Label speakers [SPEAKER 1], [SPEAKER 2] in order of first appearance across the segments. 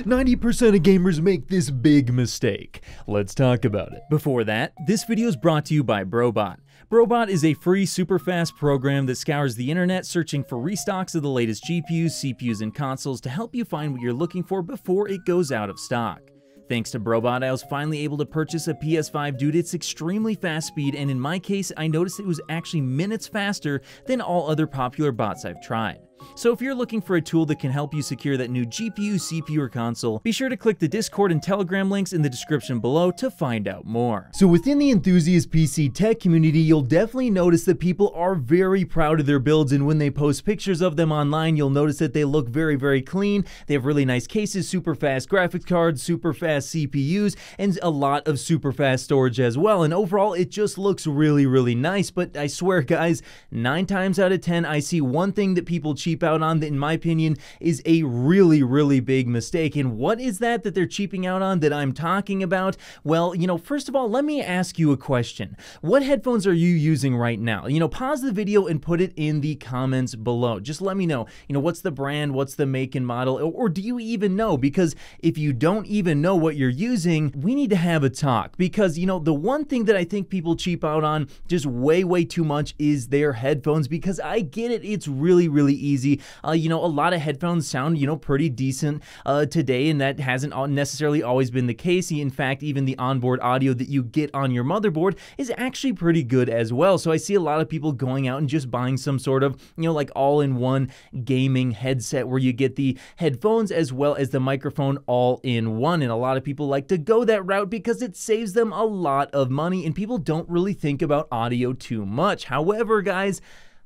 [SPEAKER 1] 90% of gamers make this big mistake. Let's talk about it. Before that, this video is brought to you by Brobot. Brobot is a free, super fast program that scours the internet searching for restocks of the latest GPUs, CPUs, and consoles to help you find what you're looking for before it goes out of stock. Thanks to Brobot, I was finally able to purchase a PS5 due to its extremely fast speed, and in my case, I noticed it was actually minutes faster than all other popular bots I've tried. So if you're looking for a tool that can help you secure that new GPU, CPU, or console, be sure to click the Discord and Telegram links in the description below to find out more. So within the enthusiast PC tech community, you'll definitely notice that people are very proud of their builds, and when they post pictures of them online, you'll notice that they look very, very clean. They have really nice cases, super fast graphics cards, super fast CPUs, and a lot of super fast storage as well. And overall, it just looks really, really nice. But I swear, guys, 9 times out of 10, I see one thing that people cheap out on that, in my opinion, is a really, really big mistake. And what is that they're cheaping out on that I'm talking about? Well, first of all, let me ask you a question. What headphones are you using right now? Pause the video and put it in the comments below. Just let me know, what's the brand, what's the make and model, or do you even know? Because if you don't even know what you're using, we need to have a talk. Because, the one thing that I think people cheap out on just way, way too much is their headphones, because I get it, it's really, really easy. A lot of headphones sound, pretty decent today, and that hasn't necessarily always been the case. In fact, even the onboard audio that you get on your motherboard is actually pretty good as well. So I see a lot of people going out and just buying some sort of, like all-in-one gaming headset where you get the headphones as well as the microphone all in one. And a lot of people like to go that route because it saves them a lot of money, and people don't really think about audio too much. However, guys,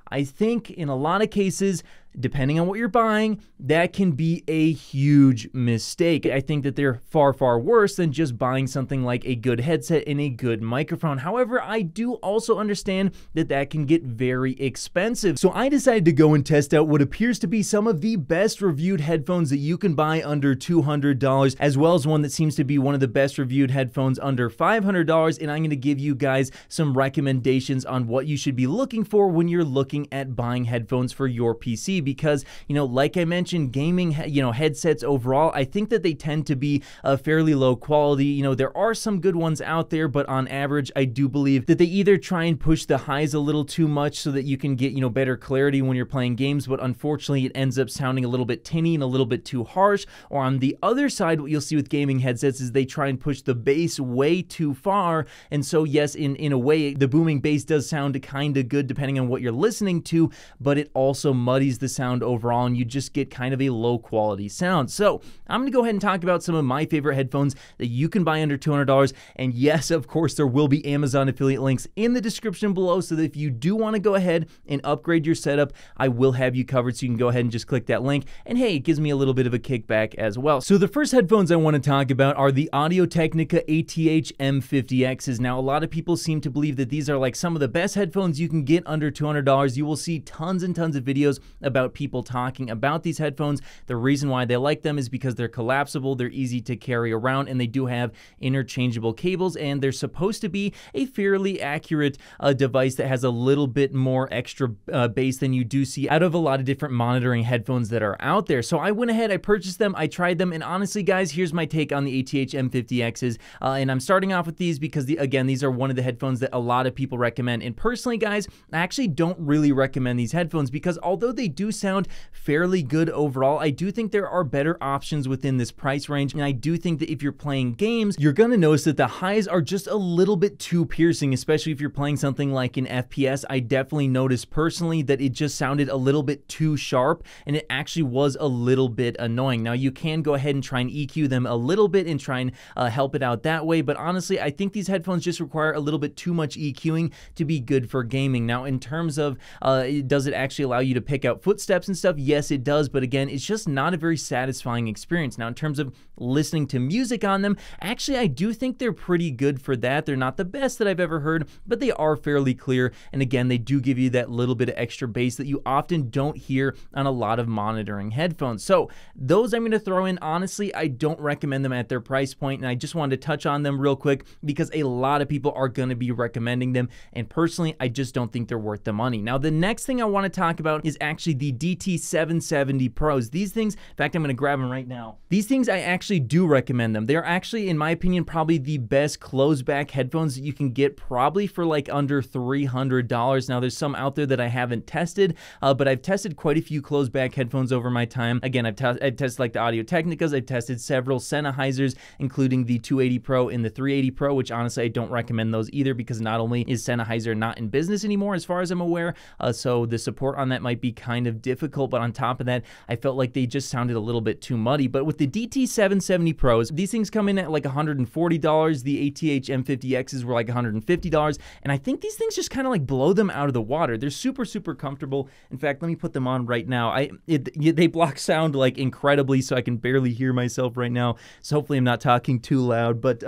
[SPEAKER 1] I think in a lot of cases, depending on what you're buying, that can be a huge mistake. I think that they're far, far worse than just buying something like a good headset and a good microphone. However, I do also understand that that can get very expensive. So I decided to go and test out what appears to be some of the best reviewed headphones that you can buy under $200, as well as one that seems to be one of the best reviewed headphones under $500. And I'm going to give you guys some recommendations on what you should be looking for when you're looking at buying headphones for your PC. Because, like I mentioned, gaming, headsets overall, I think that they tend to be fairly low quality. There are some good ones out there, but on average, I do believe that they either try and push the highs a little too much so that you can get, better clarity when you're playing games, but unfortunately, it ends up sounding a little bit tinny and a little bit too harsh. Or on the other side, what you'll see with gaming headsets is they try and push the bass way too far. And so, yes, in a way, the booming bass does sound kind of good depending on what you're listening to, but it also muddies the sound overall, and you just get kind of a low quality sound. So I'm going to go ahead and talk about some of my favorite headphones that you can buy under $200. And yes, of course, there will be Amazon affiliate links in the description below, so that if you do want to go ahead and upgrade your setup, I will have you covered. So you can go ahead and just click that link, and hey, it gives me a little bit of a kickback as well. So the first headphones I want to talk about are the Technica ATH M50Xs. Now, a lot of people seem to believe that these are like some of the best headphones you can get under $200. You will see tons and tons of videos about people talking about these headphones. The reason why they like them is because they're collapsible, they're easy to carry around, and they do have interchangeable cables, and they're supposed to be a fairly accurate device that has a little bit more extra bass than you do see out of a lot of different monitoring headphones that are out there. So I went ahead, I purchased them, I tried them, and honestly, guys, here's my take on the ATH M50Xs, and I'm starting off with these because, again, these are one of the headphones that a lot of people recommend. And personally, guys, I actually don't really recommend these headphones because although they do sound fairly good overall, I do think there are better options within this price range. And I do think that if you're playing games, you're going to notice that the highs are just a little bit too piercing, especially if you're playing something like an FPS. I definitely noticed personally that it just sounded a little bit too sharp, and it actually was a little bit annoying. Now, you can go ahead and try and EQ them a little bit and try and help it out that way, but honestly, I think these headphones just require a little bit too much EQing to be good for gaming. Now, in terms of does it actually allow you to pick out footsteps and stuff? Yes, it does, but again, it's just not a very satisfying experience. Now, in terms of listening to music on them, actually, I do think they're pretty good for that. They're not the best that I've ever heard, but they are fairly clear, and again, they do give you that little bit of extra bass that you often don't hear on a lot of monitoring headphones. So those I'm going to throw in. Honestly, I don't recommend them at their price point, and I just wanted to touch on them real quick because a lot of people are going to be recommending them, and personally, I just don't think they're worth the money. Now, the next thing I want to talk about is actually the the DT 770 Pros. These things, in fact, I'm going to grab them right now. These things, I actually do recommend them. They're actually, in my opinion, probably the best closed back headphones that you can get, probably for like under $300. Now, there's some out there that I haven't tested, but I've tested quite a few closed back headphones over my time. Again, I've tested like the Audio Technicas. I've tested several Sennheisers, including the 280 Pro and the 380 Pro, which honestly, I don't recommend those either, because not only is Sennheiser not in business anymore, as far as I'm aware, so the support on that might be kind of difficult, but on top of that, I felt like they just sounded a little bit too muddy. But with the DT 770 Pros, these things come in at like $140. The ATH M50Xs were like $150, and I think these things just kind of like blow them out of the water. They're super, super comfortable. In fact, let me put them on right now. They block sound like incredibly, so I can barely hear myself right now, so hopefully I'm not talking too loud. But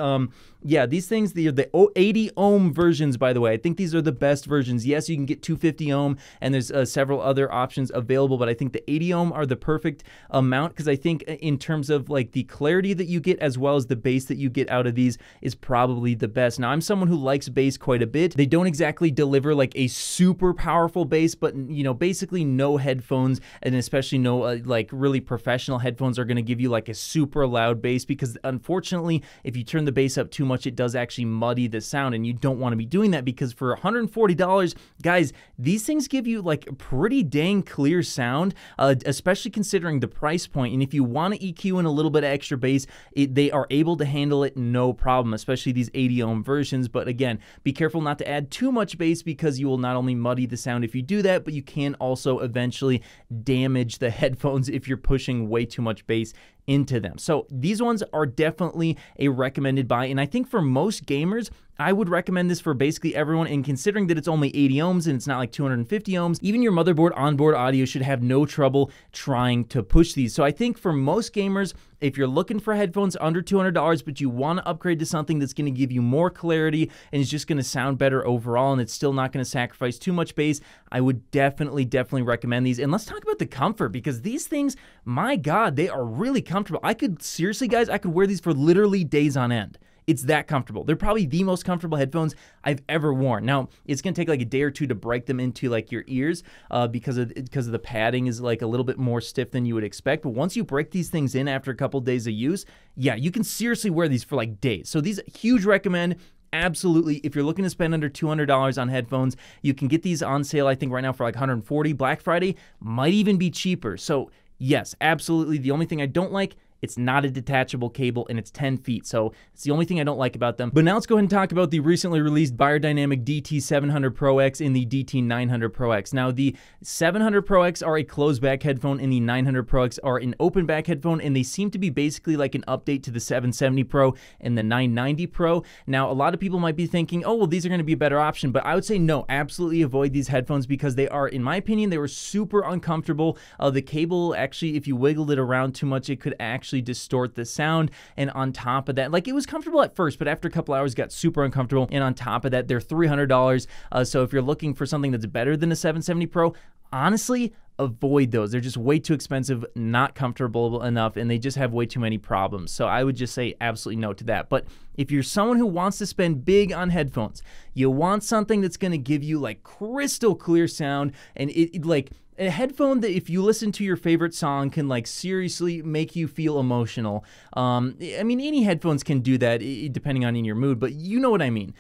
[SPEAKER 1] yeah, these things, the 80 ohm versions, by the way, I think these are the best versions. Yes, you can get 250 ohm, and there's several other options available, but I think the 80 ohm are the perfect amount, because I think in terms of like the clarity that you get as well as the bass that you get out of these is probably the best. Now, I'm someone who likes bass quite a bit. They don't exactly deliver like a super powerful bass, but you know, basically no headphones, and especially no like really professional headphones, are going to give you like a super loud bass, because unfortunately, if you turn the bass up too much, it does actually muddy the sound, and you don't want to be doing that, because for $140, guys, these things give you like pretty dang clear sound, especially considering the price point. And if you want to EQ in a little bit of extra bass, they are able to handle it no problem, especially these 80 ohm versions. But again, be careful not to add too much bass, because you will not only muddy the sound if you do that, but you can also eventually damage the headphones if you're pushing way too much bass into them. So these ones are definitely a recommended buy, and I think for most gamers, I would recommend this for basically everyone. And considering that it's only 80 ohms and it's not like 250 ohms, even your motherboard onboard audio should have no trouble trying to push these. So I think for most gamers, if you're looking for headphones under $200, but you want to upgrade to something that's going to give you more clarity and is just going to sound better overall, and it's still not going to sacrifice too much bass, I would definitely recommend these. And let's talk about the comfort, because these things, my God, they are really comfortable. I could seriously, guys, I could wear these for literally days on end. It's that comfortable. They're probably the most comfortable headphones I've ever worn. Now, it's going to take like a day or two to break them into like your ears because of the padding is like a little bit more stiff than you would expect. But once you break these things in after a couple days of use, yeah, you can seriously wear these for like days. So these, huge recommend. Absolutely, if you're looking to spend under $200 on headphones, you can get these on sale, I think right now for like $140. Black Friday might even be cheaper. So yes, absolutely. The only thing I don't like, it's not a detachable cable, and it's 10 feet, so it's the only thing I don't like about them. But now let's go ahead and talk about the recently released BeyerDynamic DT 700 Pro X and the DT 900 Pro X. Now, the 700 Pro X are a closed back headphone, and the 900 Pro X are an open back headphone, and they seem to be basically like an update to the 770 Pro and the 990 Pro. Now, a lot of people might be thinking, oh, well, these are going to be a better option, but I would say no, absolutely avoid these headphones, because they are, in my opinion, they were super uncomfortable. The cable, actually, if you wiggled it around too much, it could actually distort the sound. And on top of that, like, it was comfortable at first, but after a couple hours got super uncomfortable. And on top of that, they're $300. So if you're looking for something that's better than a 770 Pro, honestly, avoid those. They're just way too expensive, not comfortable enough, and they just have way too many problems. So I would just say absolutely no to that. But if you're someone who wants to spend big on headphones, you want something that's going to give you like crystal clear sound, and it like a headphone that if you listen to your favorite song can like seriously make you feel emotional. I mean, any headphones can do that depending on in your mood, but you know what I mean.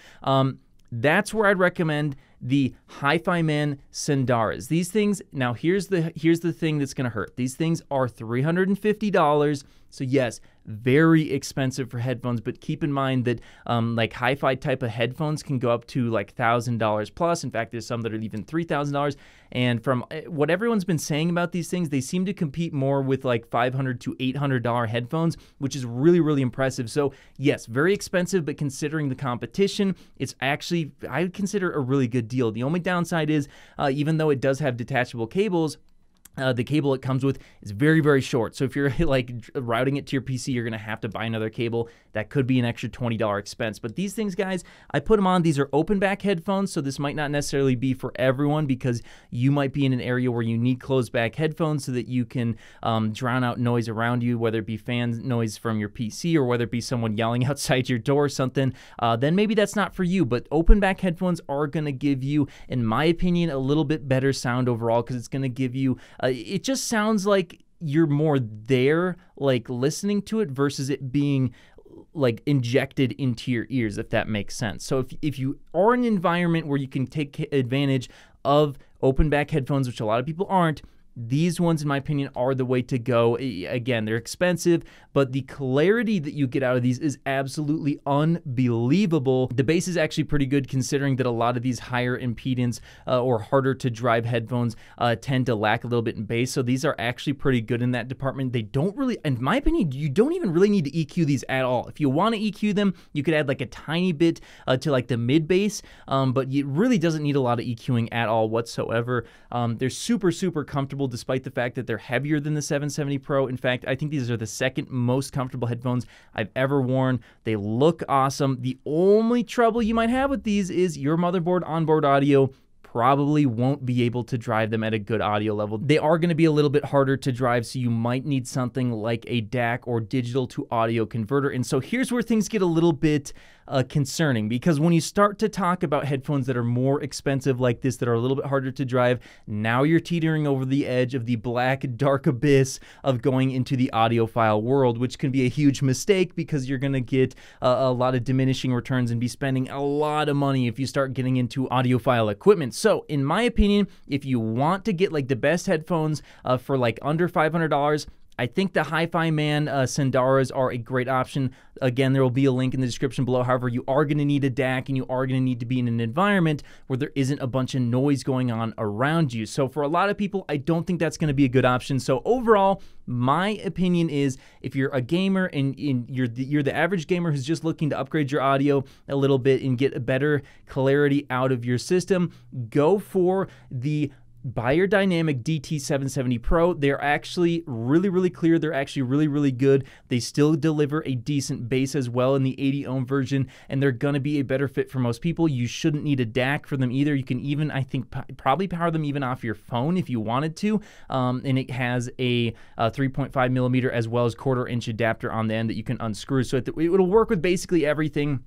[SPEAKER 1] That's where I'd recommend the HiFiMan Sundaras. These things, now here's the thing that's going to hurt. These things are $350. So yes, very expensive for headphones, but keep in mind that like hi-fi type of headphones can go up to like $1,000 plus. In fact, there's some that are even $3,000. And from what everyone's been saying about these things, they seem to compete more with like $500 to $800 headphones, which is really, really impressive. So yes, very expensive, but considering the competition, it's actually, I would consider a really good deal. The only downside is, even though it does have detachable cables, the cable it comes with is very, very short. So if you're like routing it to your PC, you're going to have to buy another cable. That could be an extra $20 expense. But these things, guys, I put them on. These are open back headphones, so this might not necessarily be for everyone, because you might be in an area where you need closed back headphones so that you can drown out noise around you, whether it be fan noise from your PC or whether it be someone yelling outside your door or something. Then maybe that's not for you. But open back headphones are going to give you, in my opinion, a little bit better sound overall, because it's going to give you it just sounds like you're more there, like listening to it versus it being like injected into your ears, if that makes sense. So if you are in an environment where you can take advantage of open back headphones, which a lot of people aren't, these ones, in my opinion, are the way to go. Again, they're expensive, but the clarity that you get out of these is absolutely unbelievable. The bass is actually pretty good considering that a lot of these higher impedance or harder to drive headphones tend to lack a little bit in bass. So these are actually pretty good in that department. They don't really, in my opinion, you don't even really need to EQ these at all. If you want to EQ them, you could add like a tiny bit to like the mid bass, but it really doesn't need a lot of EQing at all whatsoever. They're super, super comfortable, despite the fact that they're heavier than the 770 Pro. In fact, I think these are the second most comfortable headphones I've ever worn. They look awesome. The only trouble you might have with these is your motherboard onboard audio probably won't be able to drive them at a good audio level. They are going to be a little bit harder to drive, so you might need something like a DAC or digital to audio converter. And so here's where things get a little bit concerning, because when you start to talk about headphones that are more expensive like this, that are a little bit harder to drive, now you're teetering over the edge of the black, dark abyss of going into the audiophile world, which can be a huge mistake because you're going to get a lot of diminishing returns and be spending a lot of money if you start getting into audiophile equipment. So in my opinion, if you want to get like the best headphones for like under $500, I think the HiFiMan Sundaras are a great option. Again, there will be a link in the description below. However, you are going to need a DAC, and you are going to need to be in an environment where there isn't a bunch of noise going on around you. So for a lot of people, I don't think that's going to be a good option. So overall, my opinion is if you're a gamer and you're the average gamer who's just looking to upgrade your audio a little bit and get a better clarity out of your system, go for the BeyerDynamic DT 770 Pro. They're actually really, really clear. They're actually really, really good. They still deliver a decent bass as well in the 80 ohm version, and they're going to be a better fit for most people. You shouldn't need a DAC for them either. You can even, I think, probably power them even off your phone if you wanted to. And it has a 3.5 millimeter as well as 1/4 inch adapter on the end that you can unscrew. So it'll work with basically everything.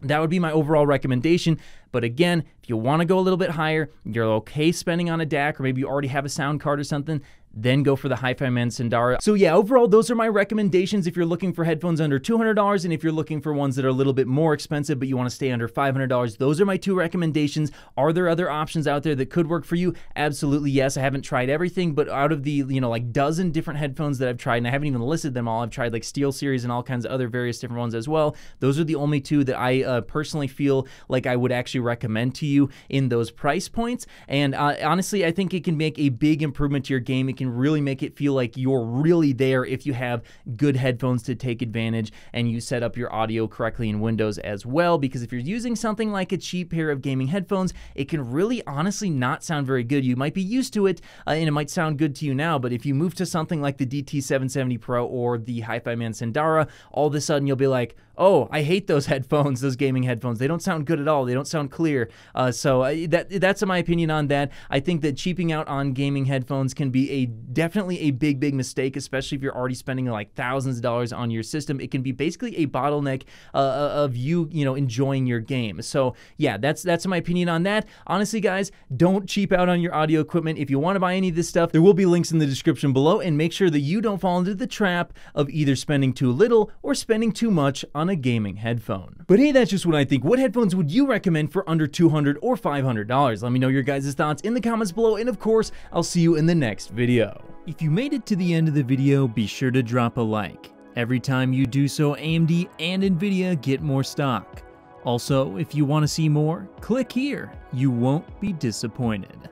[SPEAKER 1] That would be my overall recommendation. But again, if you want to go a little bit higher, you're okay spending on a DAC, or maybe you already have a sound card or something, then go for the HiFiMan Sundara. So yeah, overall, those are my recommendations if you're looking for headphones under $200, and if you're looking for ones that are a little bit more expensive, but you want to stay under $500, those are my two recommendations. Are there other options out there that could work for you? Absolutely, yes. I haven't tried everything, but out of the, like dozen different headphones that I've tried, and I haven't even listed them all, I've tried like SteelSeries and all kinds of other various different ones as well. Those are the only two that I personally feel like I would actually recommend to you in those price points. And honestly, I think it can make a big improvement to your game. It can really make it feel like you're really there if you have good headphones to take advantage and you set up your audio correctly in Windows as well. Because if you're using something like a cheap pair of gaming headphones, it can really honestly not sound very good. You might be used to it and it might sound good to you now, but if you move to something like the DT 770 Pro or the HiFiMan Sundara, all of a sudden you'll be like, oh, I hate those headphones, those gaming headphones. They don't sound good at all. They don't sound clear. So that's my opinion on that. I think that cheaping out on gaming headphones can be definitely a big, big mistake, especially if you're already spending like thousands of dollars on your system. It can be basically a bottleneck of you enjoying your game. So yeah, that's my opinion on that. Honestly, guys, don't cheap out on your audio equipment. If you want to buy any of this stuff, there will be links in the description below, and make sure that you don't fall into the trap of either spending too little or spending too much on a gaming headphone. But hey, that's just what I think. What headphones would you recommend for under $200 or $500? Let me know your guys' thoughts in the comments below, and of course, I'll see you in the next video. If you made it to the end of the video, be sure to drop a like. Every time you do so, AMD and Nvidia get more stock. Also, if you want to see more, click here. You won't be disappointed.